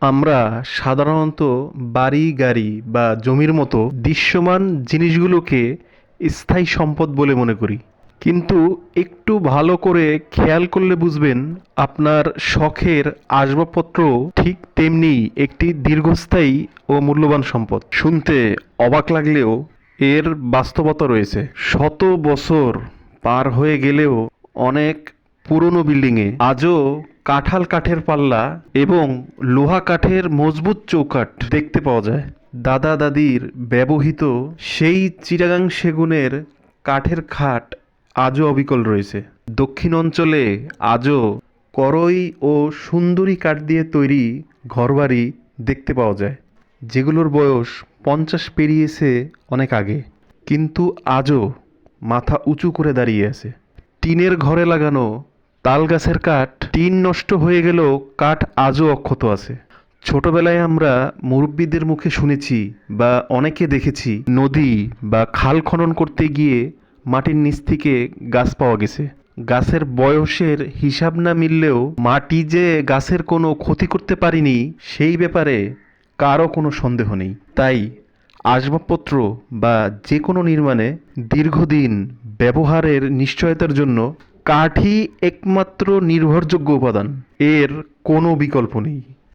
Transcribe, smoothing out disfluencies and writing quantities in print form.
আমরা সাধারণত বাড়ি গাড়ি বা জমির মতো দৃশ্যমান জিনিসগুলোকে স্থায়ী সম্পদ বলে মনে করি, কিন্তু একটু ভালো করে খেয়াল করলে বুঝবেন আপনার শখের আসবাবপত্র ঠিক তেমনি একটি দীর্ঘস্থায়ী ও মূল্যবান সম্পদ। শুনতে অবাক লাগলেও এর বাস্তবতা রয়েছে। শত বছর পার হয়ে গেলেও অনেক পুরনো বিল্ডিংয়ে আজও কাঁঠাল কাঠের পাল্লা এবং লোহা কাঠের মজবুত চৌকাঠ দেখতে পাওয়া যায়। দাদা দাদির ব্যবহৃত সেই চিটাগাং সেগুনের কাঠের খাট আজও অবিকল রয়েছে। দক্ষিণ অঞ্চলে আজও করই ও সুন্দরী কাঠ দিয়ে তৈরি ঘরবাড়ি দেখতে পাওয়া যায়, যেগুলোর বয়স 50 পেরিয়েছে অনেক আগে, কিন্তু আজও মাথা উঁচু করে দাঁড়িয়ে আছে। টিনের ঘরে লাগানো তাল গাছের কাঠ, টিন নষ্ট হয়ে গেলেও কাঠ আজও অক্ষত আছে। ছোটবেলায় আমরা মুরব্বিদের মুখে শুনেছি বা অনেকে দেখেছি, নদী বা খাল খনন করতে গিয়ে মাটির নিচ থেকে গাছ পাওয়া গেছে। গাছের বয়সের হিসাব না মিললেও মাটি যে গাছের কোনো ক্ষতি করতে পারেনি সেই ব্যাপারে কারও কোনো সন্দেহ নেই। তাই আসবাবপত্র বা যে কোনো নির্মাণে দীর্ঘদিন ব্যবহারের নিশ্চয়তার জন্য কাঠই একমাত্র নির্ভরযোগ্য উপাদান। এর কোনো বিকল্প নেই।